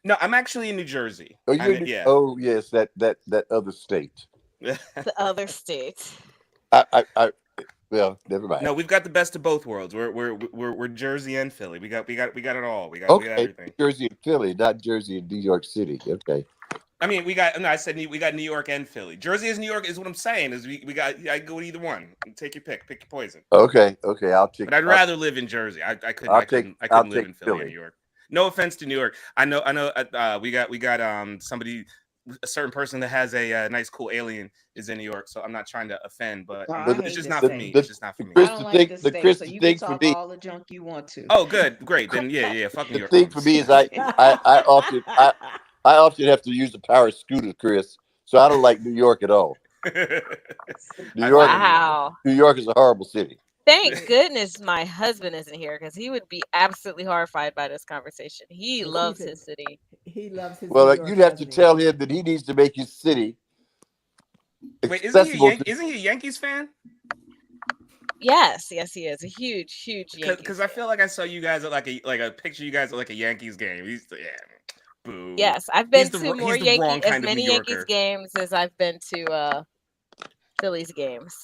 No, I'm actually in New Jersey. Oh, you in? Yeah. Oh, yes, that other state. The other state. I well, never mind. No, we've got the best of both worlds. We're Jersey and Philly. We got it all. We got Okay, everything. Jersey and Philly, not Jersey and New York City. Okay. I mean, we got. No, I said we got New York and Philly. Jersey is New York is what I'm saying. Is we got. I go with either one. Take your pick. Pick your poison. Okay. Okay. But I'd rather live in Jersey. I couldn't. I'll I take. couldn't. I I'll couldn't live take in Philly or New Philly. York. No offense to New York. I know. I know. We got somebody. A certain person that has a nice, cool alien is in New York. So I'm not trying to offend, but Oh, I The, it's hate just this not for state. me. the, It's just not for the me. I Chris, don't the like thing, this the state, Chris, so the you can thing for talk me, all the junk you want to. Oh, good, great. Then yeah. Fuck New the York. thing for me is I often have to use the power scooter, Chris. So I don't like New York at all. New I York, feel you. Wow. New York is a horrible city. Thank goodness my husband isn't here because he would be absolutely horrified by this conversation. He Because loves his city. he loves his New Well, York, you'd have to doesn't he? tell him that he needs to make his city Wait, isn't he accessible to. Isn't he a Yankees fan? Yes, yes, he is a huge, huge Yankees Because I fan. feel like I saw you guys at like a picture. You guys at like a Yankees game. Yeah, boo. Yes, I've been to He's more the wrong as kind of New many Yankees Yorker. games as I've been to Phillies games.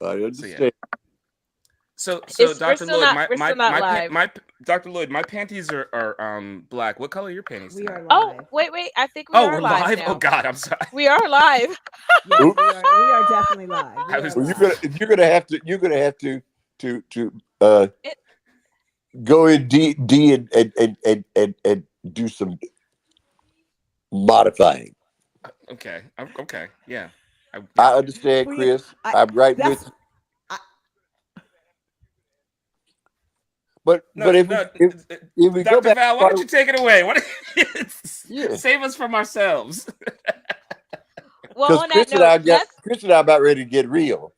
I So yeah. understand. So It's Dr. Lloyd, we're still not live. Dr. Lloyd, my panties are black. What color are your panties We tonight? are Oh, live. wait, I think we Oh, are we're live live. Oh now. God, I'm sorry. We are live. Yes, Oops. we are definitely live. We I are was- Well, live. you're gonna have to It- go in D and do some modifying. Okay. Okay. Yeah. I understand, Well, Chris. I'm right with that's you. I, But No, but no. if we go Dr. back, Val, why don't you take it away? What? yeah, Save us from ourselves. well, because on that note, Chris and I about ready to get real.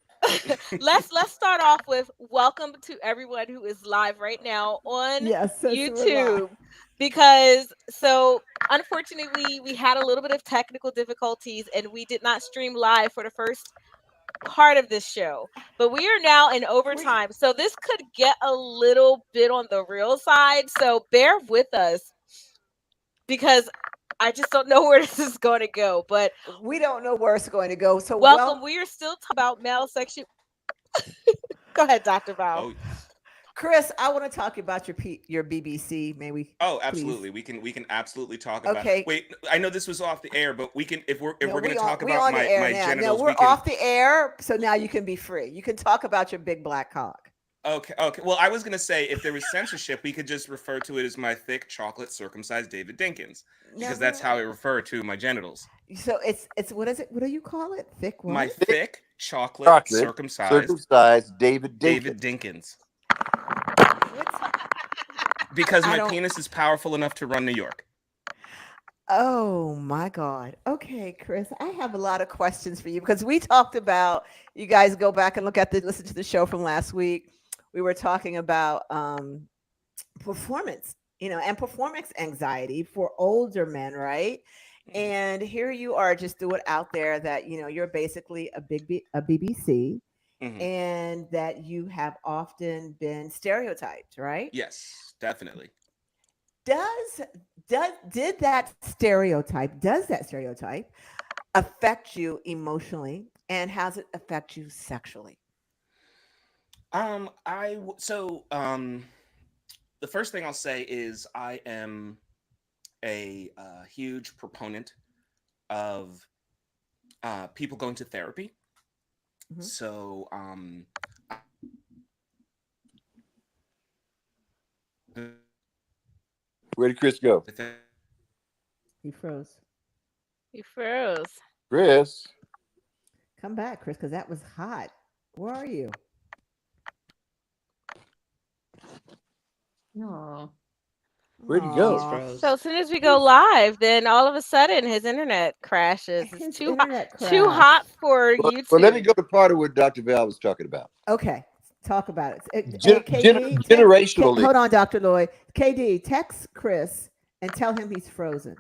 let's start off with welcome to everyone who is live right now on yes, since we're live. YouTube because so unfortunately we had a little bit of technical difficulties and we did not stream live for the first part of this show, but we are now in overtime, so this could get a little bit on the real side, so bear with us because I just don't know where this is going to go, but We don't know where it's going to go. So welcome. We are still talking about male sexual. Go ahead, Dr. Val. Oh, Chris, I want to talk about your BBC. May we? oh, please? absolutely. We can absolutely talk about. Okay. Wait, I know this was off the air, but we can if we're No, going to talk we about on the air my now. genitals. No, we're we can. off the air, so now you can be free. You can talk about your big black cock. Okay. Well, I was going to say if there was censorship, we could just refer to it as my thick chocolate circumcised David Dinkins because that's how I refer to my genitals. So it's what is it? What do you call it? Thick what? My thick chocolate circumcised David Dinkins. What's- Because I my don't- penis is powerful enough to run New York. Oh my God. Okay, Chris, I have a lot of questions for you because we talked about, you guys go back and listen to the show from last week. We were talking about performance, and performance anxiety for older men, right? And here you are just doing out there that, you're basically a BBC Mhm. and that you have often been stereotyped, right? Yes, definitely. Does that stereotype affect you emotionally, and how does it affect you sexually? The first thing I'll say is I am a huge proponent of people going to therapy. Mhm. So Where did Chris go? He froze. You froze. Chris, Come back, Chris, because that was hot. Where are you? No. where'd he go? Aw. Froze. So as soon as we go live, then all of a sudden his internet crashes. It's His too hot. internet Too crashed. hot for Well, YouTube. let me go to part of what Dr. Val was talking about. Okay, talk about it. Gen- KD, generationally. hold on, Dr. Lloyd. KD, text Chris and tell him he's frozen.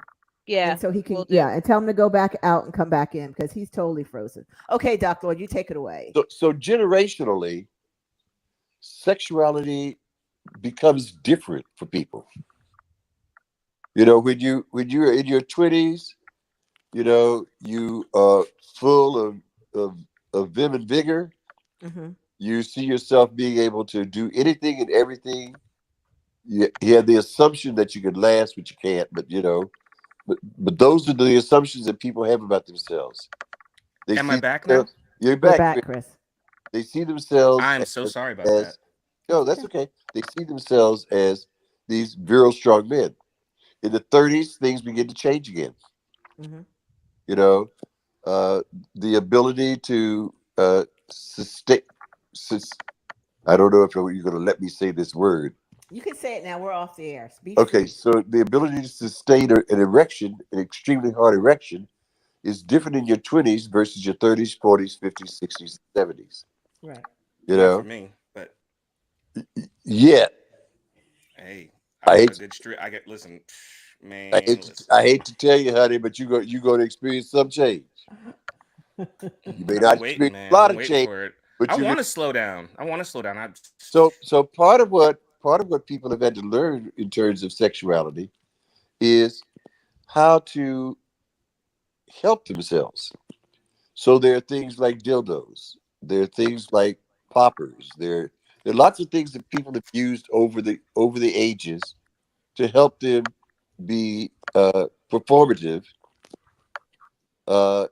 Yeah. And so he can, will do. and tell him to go back out and come back in because he's totally frozen. Okay, Dr. Lloyd, you take it away. So generationally, sexuality becomes different for people. You know, when you're in your 20s, you know, you are full of, of vim and vigor. Hmm. You see yourself being able to do anything and everything. You have the assumption that you can last, but you can't. But you know, but those are the assumptions that people have about themselves. They Am I see back now? themselves. You're You're back, back, Chris. Chris. They see themselves I'm so sorry about that. as no, That's that's okay. okay. They see themselves as these virile, strong men. In the 30s, things begin to change again. Hmm. You know, uh, the ability to sustain. Sus, I don't know if you're going to let me say this word. You can say it now. We're off the air. Be Okay, free. so the ability to sustain an erection, an extremely hard erection, is different in your 20s versus your 30s, 40s, 50s, 60s, 70s. Right. You Not for know, me, but yet hey, I I got a hate good streak. Listen, man, listen. I hate to tell you, honey, but you going to experience some change. You may I've been not waiting, experience man. a I've lot been of waiting change, for it. I but you're want going. to slow down. I want to slow down. So part of what people have had to learn in terms of sexuality is how to help themselves. So there are things like dildos. There are things like poppers. There are lots of things that people have used over the ages to help them be performative uh,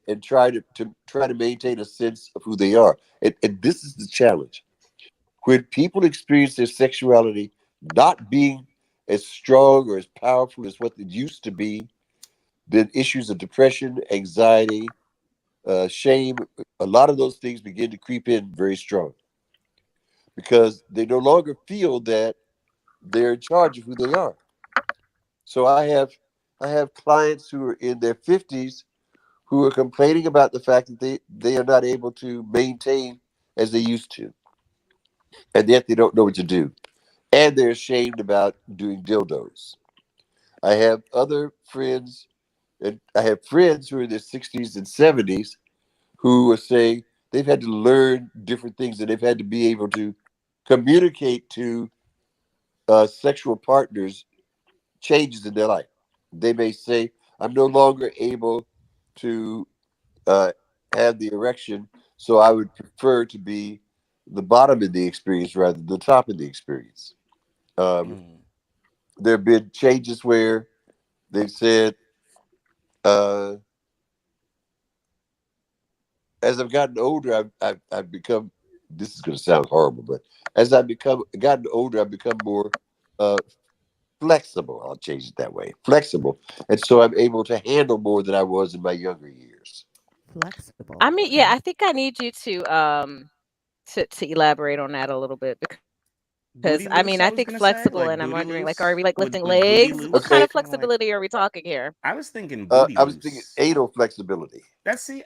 and try to maintain a sense of who they are. And this is the challenge. When people experience their sexuality not being as strong or as powerful as what it used to be, then issues of depression, anxiety, shame, a lot of those things begin to creep in very strong because they no longer feel that they're in charge of who they are. So I have clients who are in their 50s who are complaining about the fact that they are not able to maintain as they used to, and yet they don't know what to do, and they're ashamed about doing dildos. I have other friends, and I have friends who are in their 60s and 70s who are saying they've had to learn different things and they've had to be able to communicate to sexual partners changes in their life. They may say, I'm no longer able to uh, have the erection, so I would prefer to be the bottom in the experience rather than the top in the experience. Um, Mm. there have been changes where they've said, uh, as I've gotten older, I've become. This is going to sound horrible, but as I've gotten older, I've become more uh, flexible. I'll change it that way, flexible, and so I'm able to handle more than I was in my younger years. Flexible. I mean, yeah, Okay. I think I need you to elaborate on that a little bit because Booty I mean, loose, I I was think gonna say. flexible, Like and I'm booty wondering, like, are loose. we like lifting Would booty legs? What kind loose Okay, of kind of like flexibility are we talking here? I was thinking booty I was thinking loose. anal flexibility. That's see,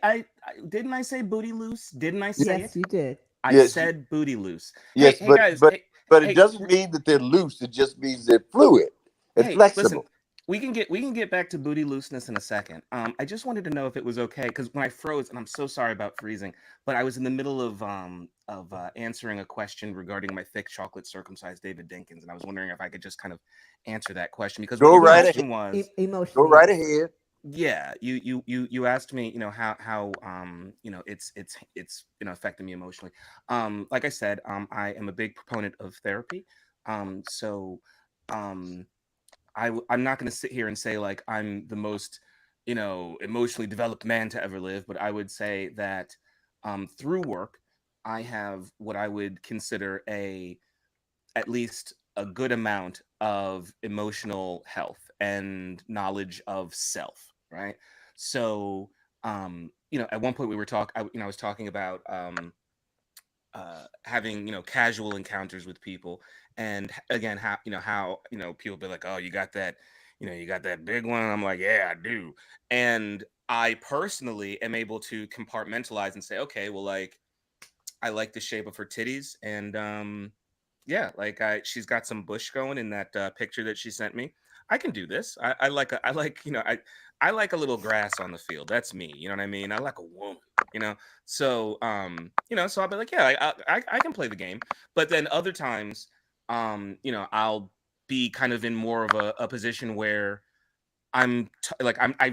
didn't I say booty loose? Didn't I say Yes, it? you did. I Yes, said booty loose. Hey, yes, hey guys, but it hey, doesn't mean that they're loose. It just means they're fluid and hey, listen, flexible. we can get back to booty looseness in a second. I just wanted to know if it was okay because when I froze, and I'm so sorry about freezing, but I was in the middle of answering a question regarding my thick chocolate circumcised David Dinkins, and I was wondering if I could just kind of answer that question because what Go your right Yes. ahead. question was. Go Emotionally, right yes. ahead. Yeah, you asked me, you know, how you know, it's you know, affecting me emotionally. Like I said, I am a big proponent of therapy. So um I'm not going to sit here and say like I'm the most, you know, emotionally developed man to ever live, but I would say that through work I have what I would consider a at least a good amount of emotional health and knowledge of self, right? So you know, at one point we were you know, I was talking about having, you know, casual encounters with people, and again, how, you know, how, you know, people be like, oh, you got that, you know, you got that big one, and I'm like, yeah, I do. And I personally am able to compartmentalize and say, okay, well, like, I like the shape of her titties, and yeah, like she's got some bush going in that picture that she sent me. I can do this. I like, you know, I like a little grass on the field. That's me. You know what I mean? I like a woman. You know, so you know, so I'll be like, yeah, I can play the game. But then other times, I'll be kind of in more of a position where I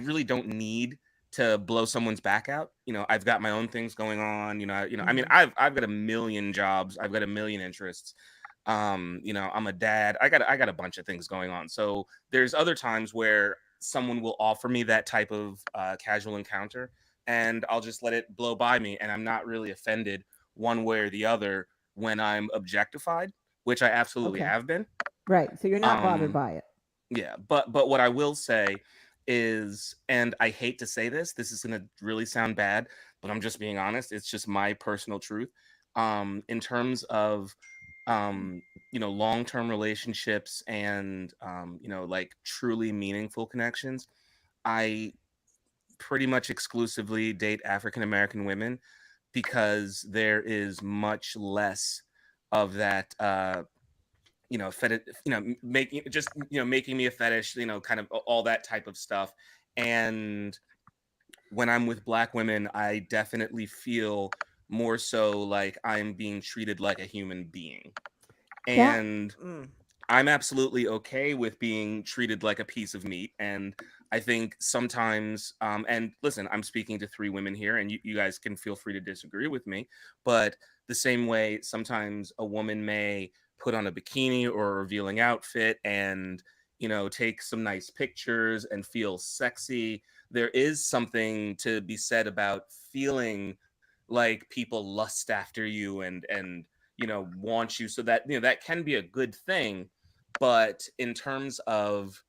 really don't need to blow someone's back out. I've got my own things going on. I mean, I've got a million jobs. I've got a million interests. I'm a dad. I got a bunch of things going on. So there's other times where someone will offer me that type of casual encounter, and I'll just let it blow by me, and I'm not really offended one way or the other when I'm objectified, which I absolutely Okay. have been. Right. So you're not bothered Um, by it. yeah, but what I will say is, and I hate to say this, this is gonna really sound bad, but I'm just being honest. It's just my personal truth. In terms of long-term relationships and like truly meaningful connections, I pretty much exclusively date African American women because there is much less of that fetish, making just making me a fetish, kind of all that type of stuff. And when I'm with black women, I definitely feel more so like I'm being treated like a human being. That. And Mm. I'm absolutely okay with being treated like a piece of meat. And I think sometimes, and listen, I'm speaking to three women here, and you guys can feel free to disagree with me. But the same way, sometimes a woman may put on a bikini or a revealing outfit and, take some nice pictures and feel sexy. There is something to be said about feeling like people lust after you and want you, so that that can be a good thing. But in terms of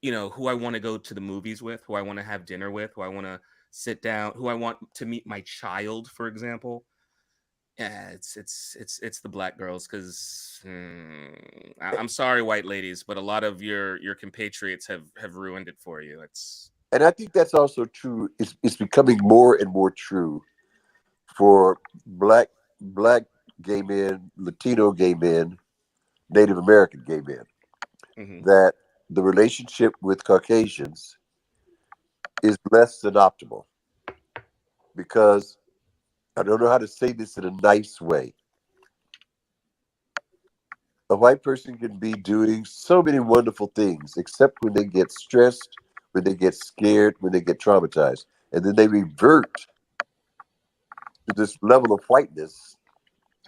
who I want to go to the movies with, who I want to have dinner with, who I want to sit down, who I want to meet my child, for example, yeah, it's the black girls. Because I'm sorry, white ladies, but a lot of your compatriots have ruined it for you. And I think that's also true. It's becoming more and more true for black gay men, Latino gay men, Native American gay men, Mhm. that the relationship with Caucasians is less than optimal, because I don't know how to say this in a nice way. A white person can be doing so many wonderful things, except when they get stressed, when they get scared, when they get traumatized, and then they revert to this level of whiteness.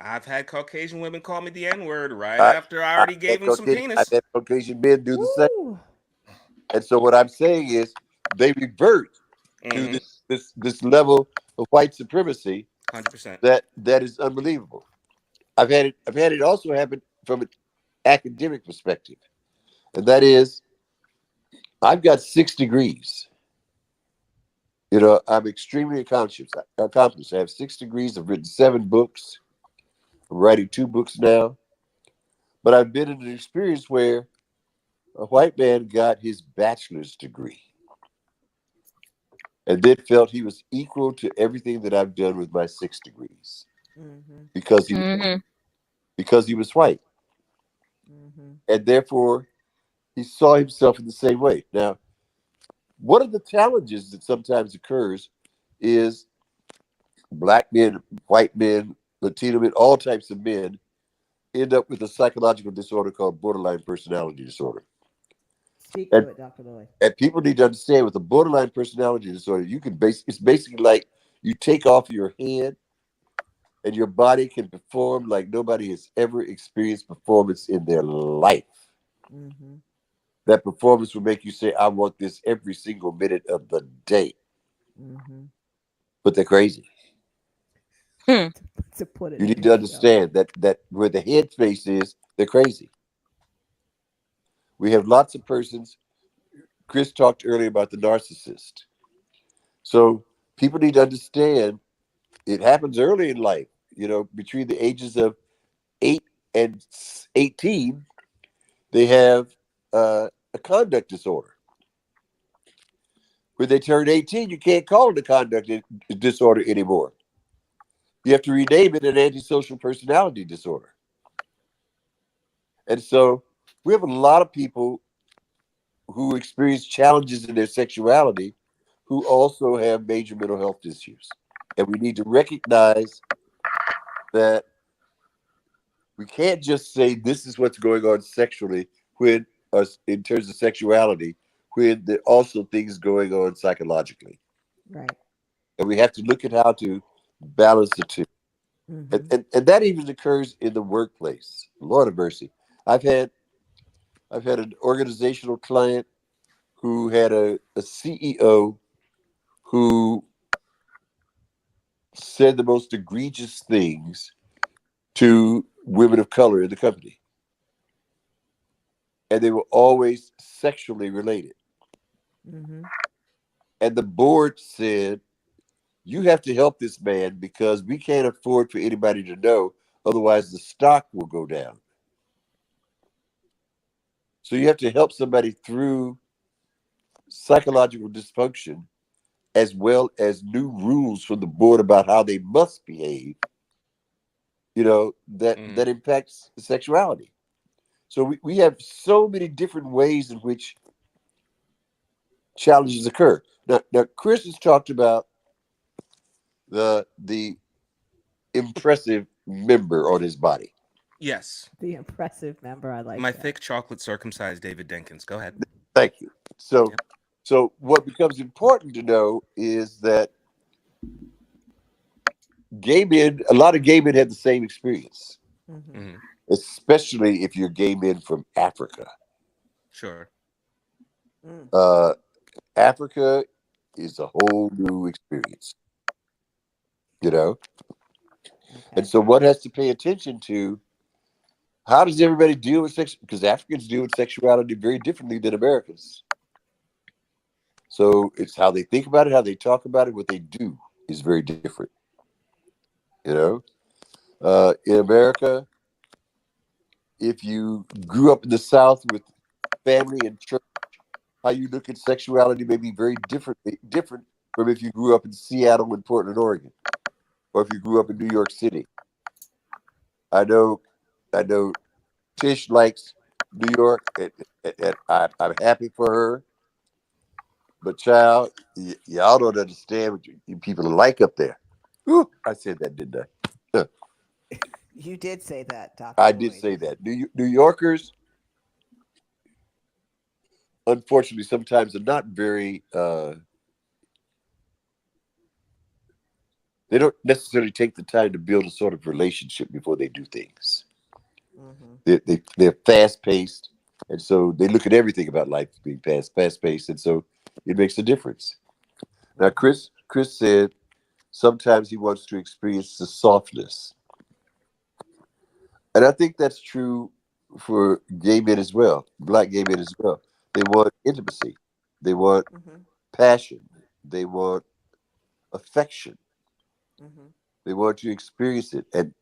I've had Caucasian women call me the N-word right I, after I already gave them some I've penis. had Caucasian men do the same. Woo. And so what I'm saying is they revert to Mm-hmm. this level of white supremacy 100%. that is unbelievable. I've had it also happen from an academic perspective, and that is I've got 6 degrees. I'm extremely accomplished. I have 6 degrees. I've written 7 books. I'm writing 2 books now. But I've been in an experience where a white man got his bachelor's degree and then felt he was equal to everything that I've done with my 6 degrees Mm-hmm. because Mm-hmm. he was white, Mm-hmm. and therefore he saw himself in the same way. Now, one of the challenges that sometimes occurs is black men, white men, Latino men, all types of men end up with a psychological disorder called borderline personality disorder. Speak And to it, Dr. Lloyd. and people need to understand with a borderline personality disorder, it's basically like you take off your head and your body can perform like nobody has ever experienced performance in their life. Mm-hmm. That performance will make you say, I want this every single minute of the day. Mm-hmm. But they're crazy. Hmm. To put it You in a need to nutshell. understand that where the head space is, they're crazy. We have lots of persons. Chris talked earlier about the narcissist. So people need to understand it happens early in life. Between the ages of 8 and 18, they have a conduct disorder. When they turn 18, you can't call it a conduct disorder anymore. You have to rename it an antisocial personality disorder. And so we have a lot of people who experience challenges in their sexuality who also have major mental health issues. And we need to recognize that We can't just say this is what's going on sexually when, in terms of sexuality, when there are also things going on psychologically. Right. And we have to look at how to balance the two. Mhm. And that even occurs in the workplace. Lord of mercy. I've had an organizational client who had a CEO who said the most egregious things to women of color in the company. And they were always sexually related. Mhm. And the board said, you have to help this man because we can't afford for anybody to know. Otherwise, the stock will go down. So you have to help somebody through psychological dysfunction as well as new rules from the board about how they must behave, that impacts sexuality. So we have so many different ways in which challenges occur. Now Chris has talked about the impressive member on his body. Yes. The impressive member. I like My that. thick chocolate circumcised David Denkins. Go ahead. Thank you. So Yep. so what becomes important to know is that a lot of gay men had the same experience, Mhm. Hmm. especially if you're gay men from Africa. Sure. Mm. Uh, Africa is a whole new experience, you know? And Okay. so one has to pay attention to how does everybody deal with sex? Because Africans deal with sexuality very differently than Americans. So it's how they think about it, how they talk about it, what they do is very different, you know? In America, if you grew up in the South with family and church, how you look at sexuality may be very different from if you grew up in Seattle and Portland, Oregon, or if you grew up in New York City. I know, I know. Tish likes New York, and I'm happy for her. But child, y'all don't understand what you people are like up there. Whew, I said that, didn't I? You did say that, Dr. I did Boyd. say that. New Yorkers, unfortunately, sometimes are not very. They don't necessarily take the time to build a sort of relationship before they do things. Mhm. They're fast paced, and so they look at everything about life as being fast paced, and so it makes a difference. Now, Mhm. Chris said sometimes he wants to experience the softness, and I think that's true for gay men as well, black gay men as well. They want intimacy, they want Mhm. passion, they want affection, Mhm. they want to experience it, and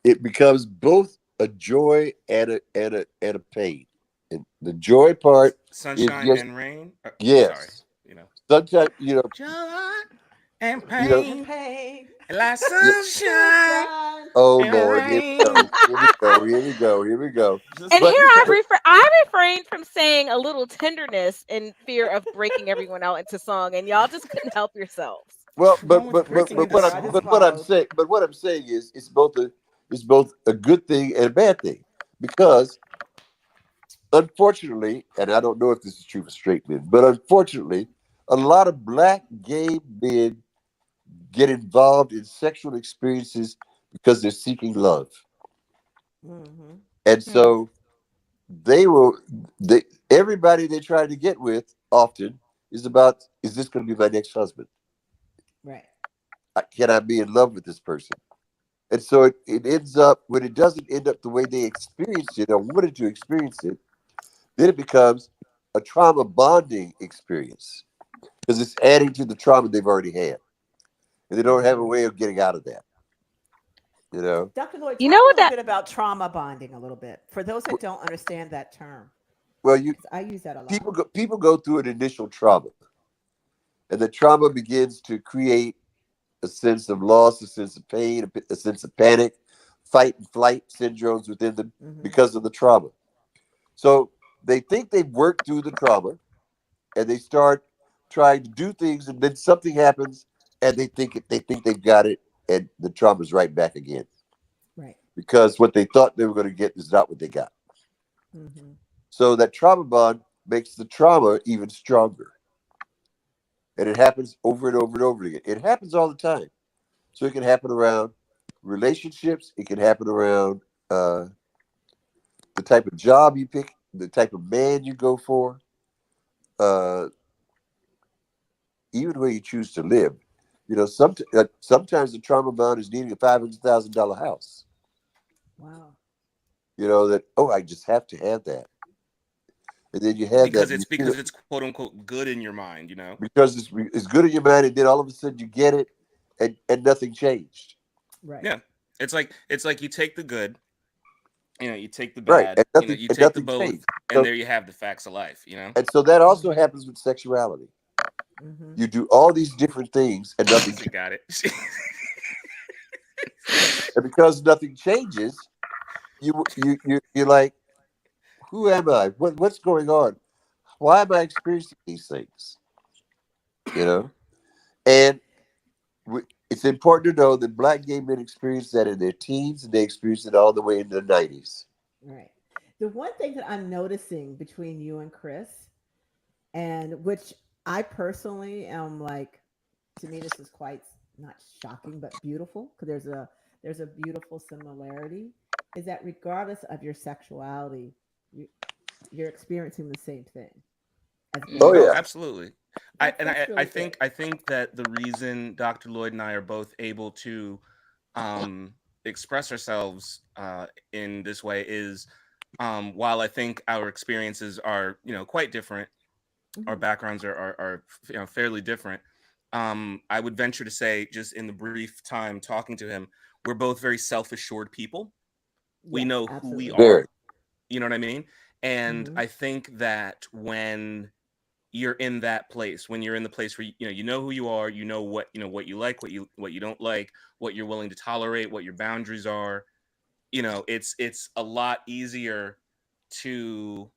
it becomes both a joy and a pain. And the joy part is Sunshine just and rain. Sorry. yes. You know. Sometimes Joy and you know And pain, pain. like yeah, sunshine Sunshine. oh and Lord, here we rain. go. Here we go. Here we go. Here we go. Just, And here But just that. but I refrained from saying a little tenderness in fear of breaking everyone out into song, and y'all just couldn't help yourselves. well, What's wrong but with but but breaking but into what Sister, I'm I just but song? followed. what I'm saying is it's both a good thing and a bad thing because unfortunately, and I don't know if this is true for straight men, but unfortunately, a lot of black gay men get involved in sexual experiences because they're seeking love. Mhm. And Hmm. so they everybody they try to get with often is about, is this going to be my next husband? Right. Can I be in love with this person? And so it ends up, when it doesn't end up the way they experienced it or wanted to experience it, then it becomes a trauma bonding experience because it's adding to the trauma they've already had. And they don't have a Mhm. way of getting out of that, you know? Dr. Lloyd, You talk know a what little that bit about trauma bonding a little bit for those that don't understand that term, Well, you because I use that a lot. people go through an initial trauma, and the trauma begins to create a sense of loss, a sense of pain, a sense of panic, fight and flight syndromes within them Mhm. because of the trauma. So they think they've worked through the trauma, and they start trying to do things, and then something happens, and they think they've got it, and the trauma's right back again. Right. because what they thought they were going to get is not what they got. Mm-hmm. So that trauma bond makes the trauma even stronger. And it happens over and over and over again. It happens all the time. So it can happen around relationships. It can happen around the type of job you pick, the type of man you go for, uh, even where you choose to live. You know, sometimes the trauma bond is needing a $500,000 house. Wow. You know that. Oh, I just have to have that, and then you have that, because and it's you feel it quote unquote good in your mind, you know. because it's good in your mind, and then all of a sudden you get it, and nothing changed. Right. Yeah, it's like you take the good, you take the Right, bad, you and take the nothing both, changed. and So there you have the facts of life, and so that also Mm-hmm. happens with sexuality. Mm-hmm. You do all these different things, and nothing She changes. got it. And because nothing changes, you're like, who am I? What's going on? Why am I experiencing these things? You know, and it's important to know that Black gay men experience that in their teens, and they experience it all the way into the 90s. Right. The one thing that I'm noticing between you and Chris, and which I personally am like, to me, this is quite not shocking, but beautiful because there's a beautiful similarity. Is that regardless of your sexuality, you, you're experiencing the same thing as Oh gay Oh, yeah, men. absolutely. That's I really good. think that the reason Dr. Lloyd and I are both able to express ourselves in this way is, while I think our experiences are, quite different, our Mm-hmm. backgrounds are fairly different. I would venture to say, just in the brief time talking to him, we're both very self-assured people. We Yes, know who we absolutely. very are. You know what I mean? And Mm-hmm. I think that when you're in that place, when you're in the place where you know who you are, what you like, what you don't like, what you're willing to tolerate, what your boundaries are, it's a lot easier to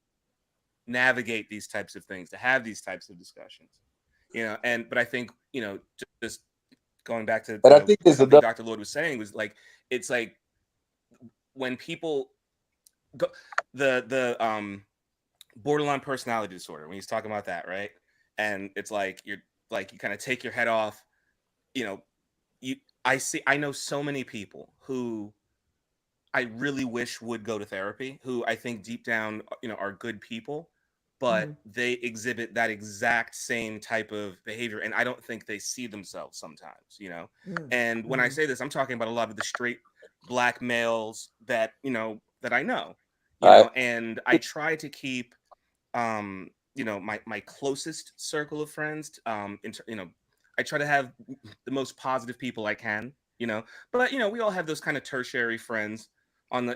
navigate these types of things, to have these types of discussions. And but I think, just going back to, and I think there's something enough. Dr. Lloyd was saying, was like, it's like when people go, the borderline personality disorder, when he's talking about that, right? And it's like, you kind of take your head off, you know you I know so many people who I really wish would go to therapy, who I think deep down, are good people, Mm-hmm. but they exhibit that exact same type of behavior, and I don't think they see themselves sometimes. And when I Mm-hmm. say this, I'm talking about a lot of the straight Black males that I know, I and I try to keep, my closest circle of friends, I try to have the most positive people I can, but we all have those kind of tertiary friends on the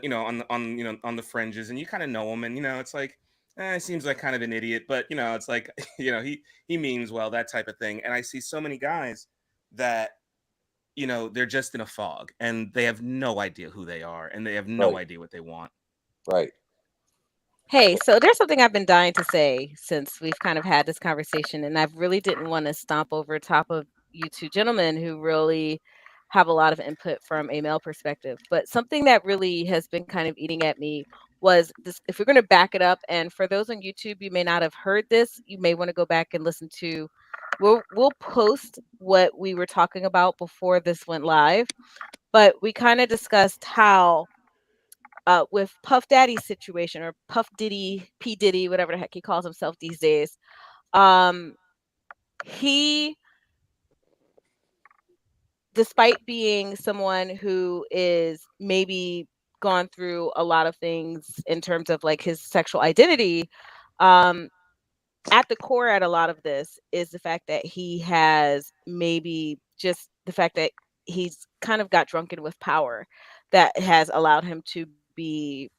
on the fringes, and you kind of know them, and it's like, it seems like kind of an idiot, but it's like, he means well, that type of thing. And I see so many guys that, they're just in a fog, and they have no idea who they are, and they have no right, idea what they want. right. Hey, so there's something I've been dying to say since we've kind of had this conversation, and I really didn't want to stomp over top of you two gentlemen who really have a lot of input from a male perspective. But something that really has been kind of eating at me was this: if we're going to back it up, and for those on YouTube, you may not have heard this, you may want to go back and listen to. We'll post what we were talking about before this went live, but we kind of discussed how with Puff Daddy's situation, or Puff Diddy, P Diddy, whatever the heck he calls himself these days. Um, he, despite being someone who is maybe gone through a lot of things in terms of like his sexual identity, um, at the core at a lot of this is the fact that he has maybe just the fact that he's kind of got drunken with power that has allowed him to be,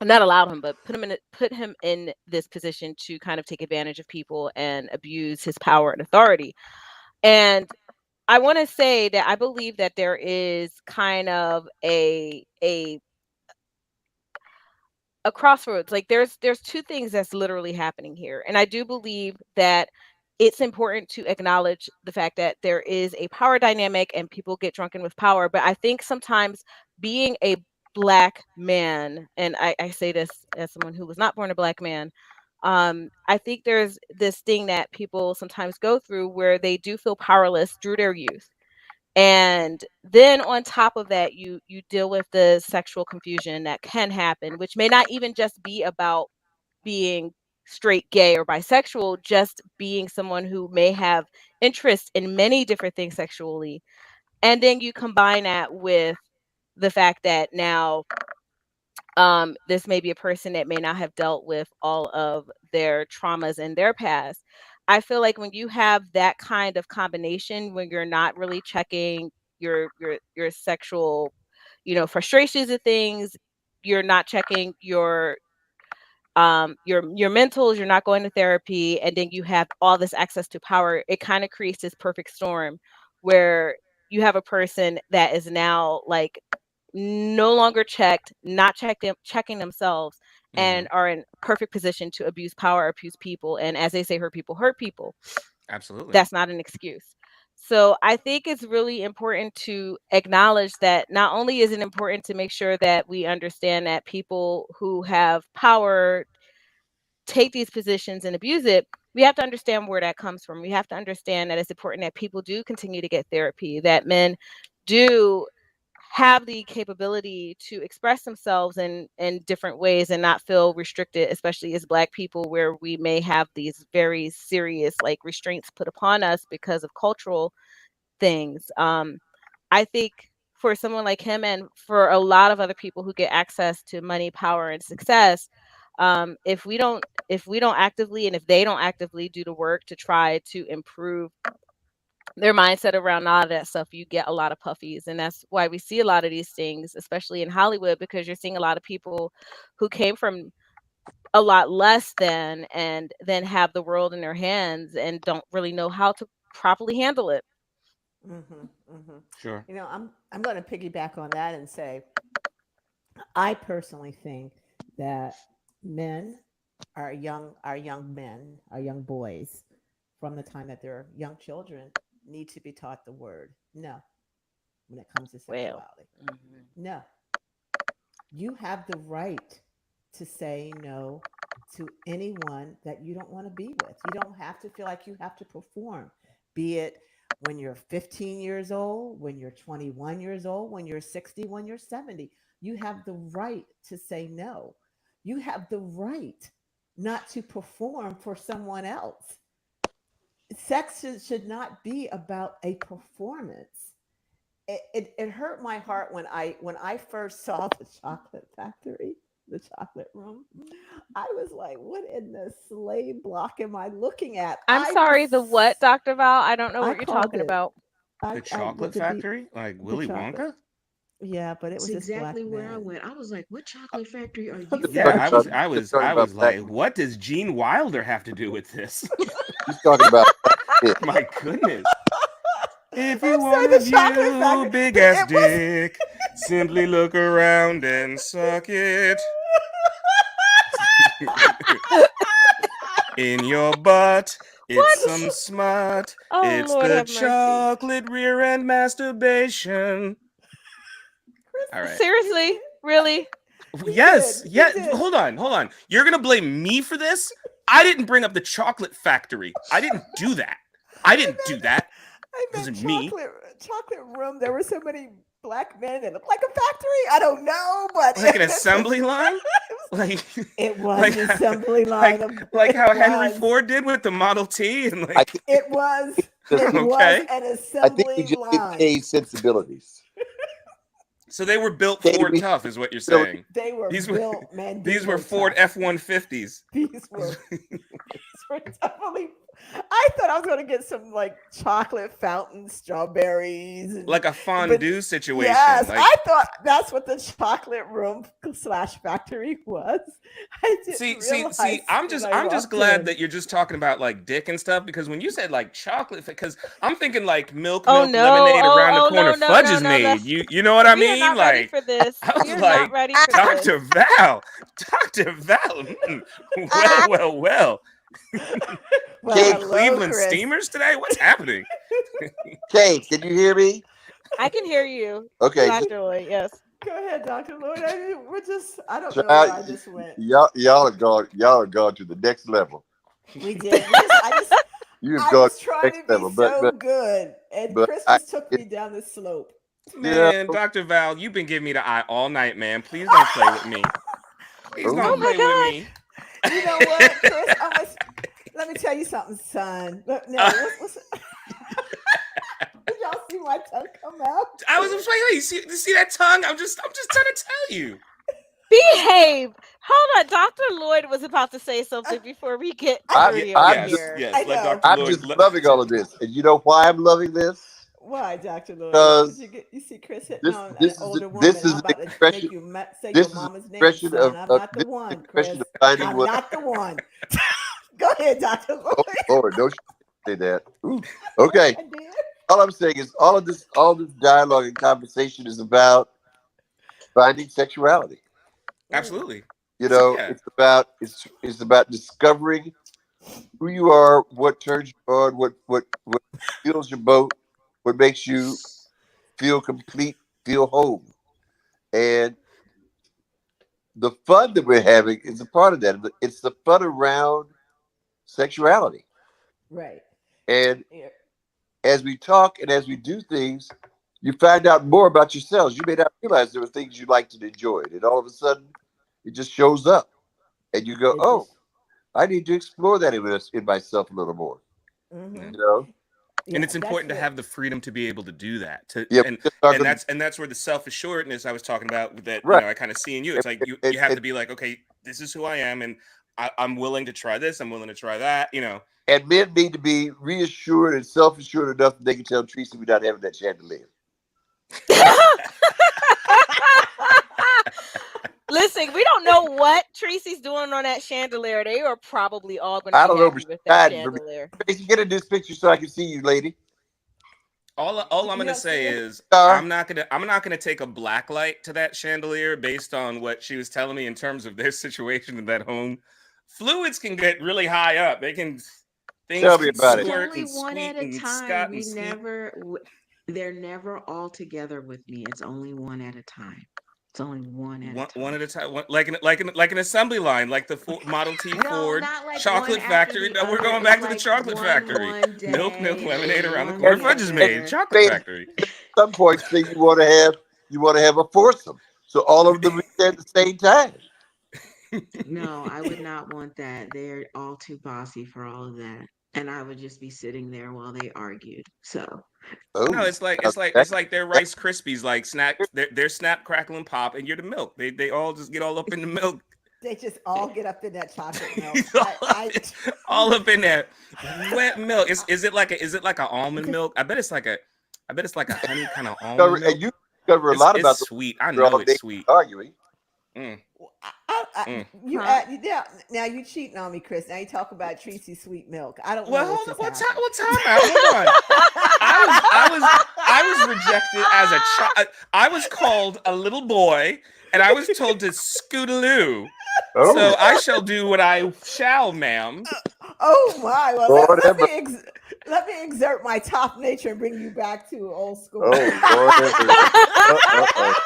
not allowed him, but put him in this position to kind of take advantage of people and abuse his power and authority. And I want to say that I believe that there is kind of a crossroads. Like there's two things that's literally happening here, and I do believe that it's important to acknowledge the fact that there is a power dynamic and people get drunken with power, but I think sometimes being a black man, and I say this as someone who was not born a black man, I think there's this thing that people sometimes go through where they do feel powerless through their youth. And then on top of that, you deal with the sexual confusion that can happen, which may not even just be about being straight, gay, or bisexual, just being someone who may have interest in many different things sexually. And then you combine that with the fact that now this may be a person that may not have dealt with all of their traumas in their past. I feel like when you have that kind of combination, when you're not really checking your sexual, frustrations and things, you're not checking your mentals, you're not going to therapy, and then you have all this access to power, it kind of creates this perfect storm where you have a person that is now like no longer not checking themselves, Hmm. and are in perfect position to abuse power, abuse people, and as they say, hurt people. Absolutely. That's not an excuse. So I think it's really important to acknowledge that not only is it important to make sure that we understand that people who have power take these positions and abuse it, we have to understand where that comes from. We have to understand that it's important that people do continue to get therapy, that men do have the capability to express themselves in different ways and not feel restricted, especially as Black people, where we may have these very serious like restraints put upon us because of cultural things. I think for someone like him, and for a lot of other people who get access to money, power, and success, if we don't actively, and if they don't actively do the work to try to improve their mindset around all of that stuff, you get a lot of puffies. And that's why we see a lot of these things, especially in Hollywood, because you're seeing a lot of people who came from a lot less than, and then have the world in their hands and don't really know how to properly handle it. Mm-hmm, mm-hmm. Sure. I'm going to piggyback on that and say I personally think that men our young men, our young boys, from the time that they're young children, need to be taught the word no when it comes to Well, sexuality. mhm. No, you have the right to say no to anyone that you don't want to be with. You don't have to feel like you have to perform, be it when you're 15 years old, when you're 21 years old, when you're 60, when you're 70. You have the right to say no. You have the right not to perform for someone else. Sex should not be about a performance. It hurt my heart when I first saw the Chocolate Factory, the Chocolate Room. I was like, what in the slave block am I looking at? I'm sorry, the what, Dr. Val? I don't know I what you're called talking it about. The I Chocolate the be Factory, like the Willy chocolate. Wonka. Yeah, but it That's was this black exactly where I man. went. I was like, what chocolate factory are I'm you They're Yeah, talking sorry. in? I about was, Gene. I they're was, talking I about was Black like, what does Gene Wilder have to do with this? he's talking about Black men. My goodness. If you I'm want sorry, to the Chocolate view Factory. big ass It was dick, simply look around and suck it in your butt. It's What? some smut. Oh, It's Lord the have mercy. chocolate rear end masturbation. All Chris, right. Seriously? Really? he Yes. did. He Yeah. did. Hold on. Hold on. You're gonna blame me for this? I didn't bring up the chocolate factory. I didn't do that. I I didn't do meant that. I It meant wasn't me. chocolate room. There were so many black men that looked like a factory. I don't know, but Like an assembly line. Like, it was like, an assembly line like, of like it how Henry was Ford did with the Model T, and I like, think it was just it get was okay. an I think we assembly just get line. Kay's sensibilities. So they were built Kay, Ford we tough, is what you're sensibilities. saying. They were These were built, man. these These were were Ford tough. F-150s, These were definitely. I thought I was going to get some like chocolate fountain strawberries, like a but fondue situation. yes, I Like, thought that's what the chocolate room slash factory was. I didn't see, realize I'm when just I I'm just walked glad in. that you're just talking about like dick and stuff, because when you said like chocolate, because I'm thinking like Oh milk no. lemonade Oh, around the oh corner, no, no, fudge no, is no, no. made. You know what I We are mean? not ready Like, for this. I We was are not like, ready for Dr. this. Val, Dr. Val, well. Well, Kay, Some hello, Cleveland Chris. steamers today? What's happening? Kay, can you hear me? I can hear you Okay, just flat joy. Yes. Go ahead, Dr. Lloyd. I don't know Child, where I just went. y'all are gone to the next level. We did. I You've I gone was to the trying next to be level, so good, and but Chris I, just took it, me down the slope. you know, Man, Dr. Val, you've been giving me the eye all night, man. Please don't play with me. Please oh, don't Oh my play with God. me. You know what, Chris? Let me tell you something, son. Look, no, what's did y'all see my tongue come out? I was wait, you see that tongue? I'm just trying to tell you. Behave. Hold on. Dr. Lloyd was about to say something before we get dirty over I'm Yes, just, here. yes. I Let know. Dr. I'm Lloyd. just loving all of this, and you know why I'm loving this? Why, Dr. Lloyd? Because Because you see Chris hitting this, on an this is, older woman. this is I'm an about to expression. make you say your This is an mama's name, expression son. I'm not the this is an one, expression Chris. of finding I'm what. not the one. Go ahead, Dr. Lloyd. Oh Lord, don't say that. Ooh. Okay. I did. All I'm saying is all this dialogue and conversation is about finding sexuality. Absolutely. You So, know, yeah. it's about discovering who you are, what turns you on, what fills your boat, what makes you feel complete, feel whole. And the fun that we're having is a part of that. It's the fun around sexuality. Right. And Yeah. as we talk and as we do things, you find out more about yourselves. You may not realize there were things you liked and enjoyed. And all of a sudden, it just shows up. And you go, It oh, just. I need to explore that in myself a little more. Mm-hmm. Yeah. You know? And Yeah, it's that's important to what. have the freedom to be able to do that. Yeah, just talking, And that's where the self-assuredness I was talking about that, right. I kind of see in you. And, It's like and, you have and, to be like, okay, this is who I am, and I'm willing to try this, I'm willing to try that. and men need to be reassured and self-assured enough that they can tell Tracy we're not having that chandelier. Listen, we don't know what Tracy's doing on that chandelier. They are probably all going to I be don't know, but happy she's with that hiding from me. chandelier. Tracy, get in this picture so I can see you, lady. All I'm You gonna don't see say it? is Star. I'm not gonna take a black light to that chandelier based on what she was telling me in terms of their situation in that home. Fluids can get really high up. Things Tell me can about It's it. squirt only and one squeak at a and time. scot and skeet. They're never all together with me. It's only one at a time. It's only one at a One time. at a time, like an assembly line, like the Model T No, Ford not like one chocolate after factory. the No, we're other. going It's back to the like chocolate factory. one Milk, day and lemonade then around the one corner. And, Fudge is and made. the Chocolate made factory. at some point say you want to have a foursome. So all of them reach there at the same time. No, I would not want that. They're all too bossy for all of that. And I would just be sitting there while they argued. So, No, Oh, it's like their Rice Krispies, like they're snap, crackle, and pop, and you're the milk. They all just get all up in the milk. They just all get up in that chocolate milk. All up in that wet milk. Is it like a almond milk? I bet it's like a honey kind of almond milk. and you discover a lot It's about the sweet. I all know it's day sweet. arguing. Mm, mm. You huh? now you cheating on me, Chris. Now you talk about Tracy sweet milk. I don't Well, know what hold on. just Well, happened. time out. Hold on. I was rejected as a child. I was called a little boy, and I was told to scootaloo. Oh, So I shall do what I shall, ma'am. Oh my! Well, Lord have let me exert my top nature and bring you back to old school. Oh, Lord have mercy.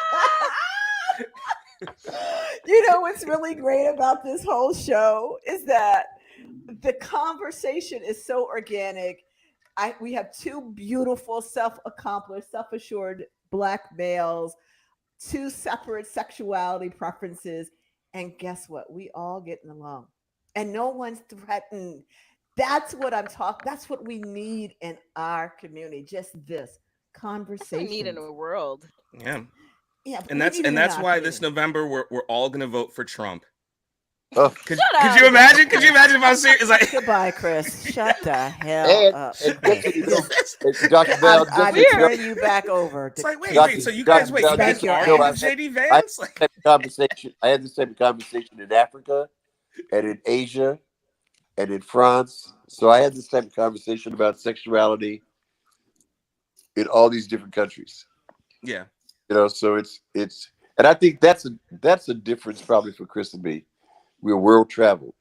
You know what's really great about this whole show is that the conversation is so organic. We have two beautiful, self-accomplished, self-assured Black males, two separate sexuality preferences, and guess what? We all getting along, and no one's threatened. That's what I'm talking. That's what we need in our community. Just this That's what we need in conversation. the world. Yeah, Yeah, and we need it in that's our why this community. November we're all gonna vote for Trump. Oh, Could Shut could up. you imagine? Could you imagine if I was serious? Like, Goodbye, Chris. Shut the hell up, and Chris. just so you know, Dr. Bell, just so I'm you know, turning you back over it's to like, Casey. wait. So you Dr. guys, Bell, you just guys so you argue know, with JD I had Vance? Like, this conversation. I had this same conversation in Africa, and in Asia, and in France. So I had this type of conversation about sexuality in all these different countries. yeah, So and I think that's a difference probably for Chris and me. We're world traveled,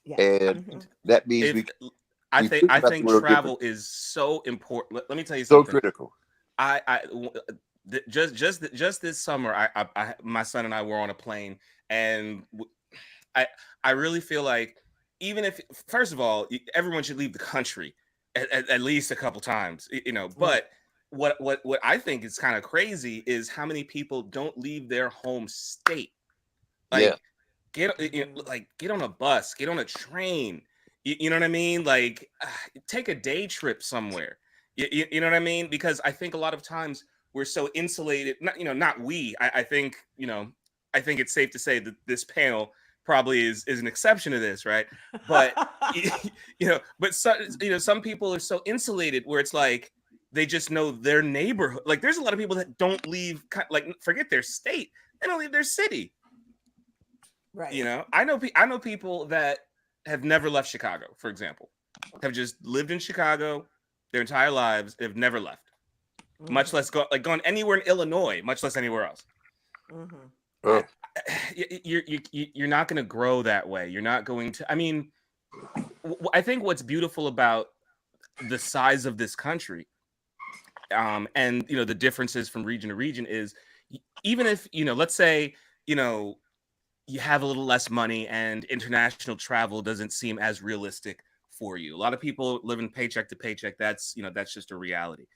Yeah. and Mhm. that means if we think I about the think world different. travel is so important. Let me tell you So something. critical. I just this summer, my son and I were on a plane, and I I really feel like, even if, first of all, everyone should leave the country at least a couple times, But what I think is kind of crazy is how many people don't leave their home state. Like, Yeah. get on a bus, get on a train. You know what I mean? Like, take a day trip somewhere. You know what I mean? Because I think a lot of times we're so insulated. Not we. I think I think it's safe to say that this panel probably is an exception to this, right? But but some people are so insulated where it's like they just know their neighborhood. Like, there's a lot of people that don't leave, like, forget their state, they don't leave their city. Right. I know people that have never left Chicago, for example, have just lived in Chicago their entire lives. They've never left, much less gone anywhere in Illinois, much less anywhere else. Oh. You're not going to grow that way. You're not going to. I mean, I think what's beautiful about the size of this country, and the differences from region to region is, even if let's say you have a little less money and international travel doesn't seem as realistic for you. A lot of people living paycheck to paycheck. That's just a reality.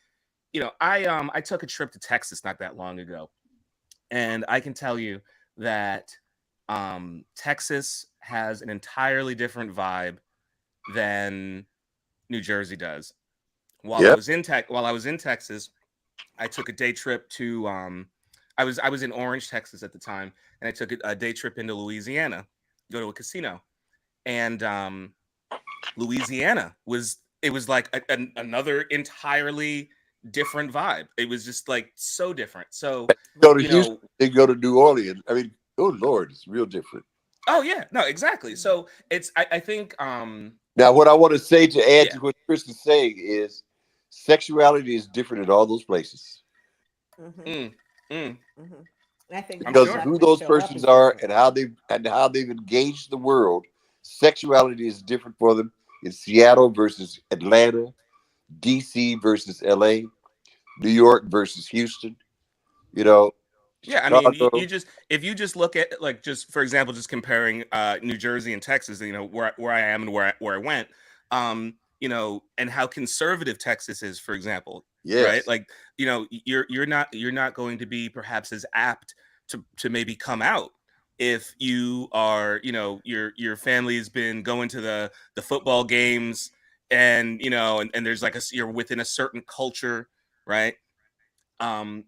I took a trip to Texas not that long ago, and I can tell you that Texas has an entirely different vibe than New Jersey does. While I was in Texas, I took a day trip to I was in Orange, Texas at the time, and I took a day trip into Louisiana, go to a casino, and Louisiana was like another entirely different vibe. It was just like so different. So Go to Houston, they go to New Orleans. I mean, oh Lord, it's real different. Oh yeah, no, exactly. So it's I think now what I want to say to add to what Chris is saying is sexuality is different in all those places. I think because of who those persons are and how they've engaged the world, sexuality is different for them in Seattle versus Atlanta, DC versus LA, New York versus Houston. Yeah, I mean, if you just look at, like, just for example, just comparing New Jersey and Texas, where I am and where I went, and how conservative Texas is, for example. Yes. Right? Like, you're not going to be perhaps as apt to maybe come out if you are, your family's been going to the football games, and and there's like you're within a certain culture, right? I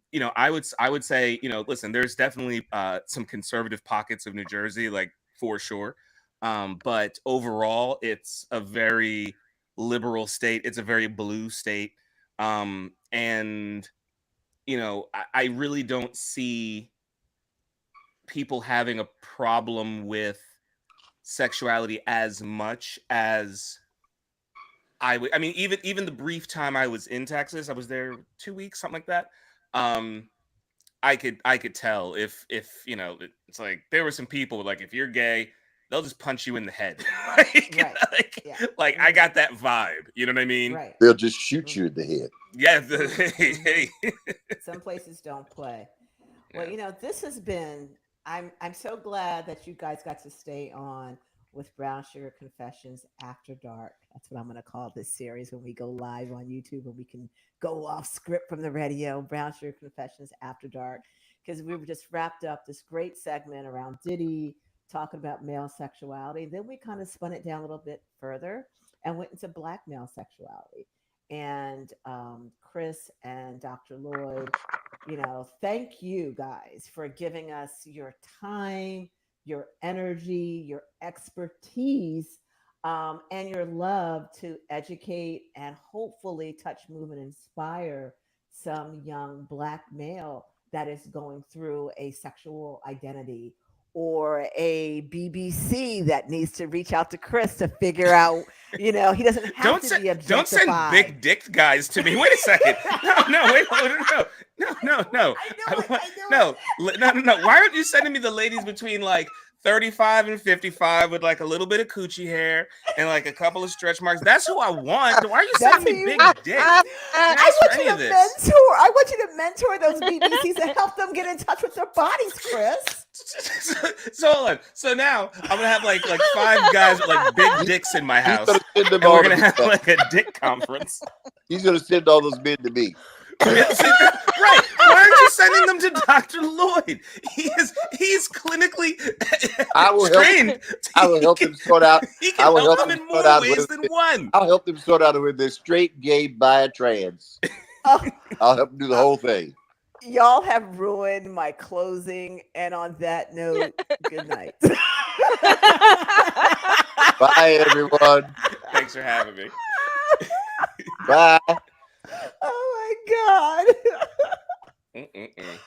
would say, listen, there's definitely some conservative pockets of New Jersey, like, for sure. But overall, it's a very liberal state. It's a very blue state. And I really don't see people having a problem with sexuality as much as I would. I mean, even the brief time I was in Texas, I was there 2 weeks, something like that. I could tell if it's like there were some people, like, if you're gay, they'll just punch you in the head. I got that vibe. You know what I mean? Right. They'll just shoot you in the head. Yeah. Some places don't play. Well, this has been. I'm so glad that you guys got to stay on with Brown Sugar Confessions After Dark. That's what I'm going to call this series when we go live on YouTube, and we can go off script from the radio. Brown Sugar Confessions After Dark, because we were just wrapped up this great segment around Diddy talking about male sexuality. Then we kind of spun it down a little bit further and went into Black male sexuality. And Chris and Dr. Lloyd, thank you guys for giving us your time, your energy, your expertise, and your love to educate and hopefully touch, move, and inspire some young Black male that is going through a sexual identity, or a BBC that needs to reach out to Chris to figure out, he doesn't have to be objectified. Don't send big dick guys to me. Wait a second. No. Why aren't you sending me the ladies between like 35 and 55 with like a little bit of coochie hair and like a couple of stretch marks. That's who I want. Why are you That's sending who me you- big dick? I ask want for you any to of this. mentor. I want you to mentor those BBCs and help them get in touch with their bodies, Chris. So hold on. So now I'm gonna have like 5 guys with like big dicks in my He's house, gonna send them and all we're to gonna me. have like a dick conference. He's gonna send all those men to me. Right? Why aren't you sending them to Dr. Lloyd? He's clinically I will help- trained. I will help them sort out. He I can will help help them them in sort more out ways whether than they- one. I'll help them sort out whether they're straight, gay, bi, or trans. Oh, I'll help them do the whole thing. y'all have ruined my closing. And on that note, good night. Bye, everyone. Thanks for having me. Bye. Oh my God. Mm-mm-mm.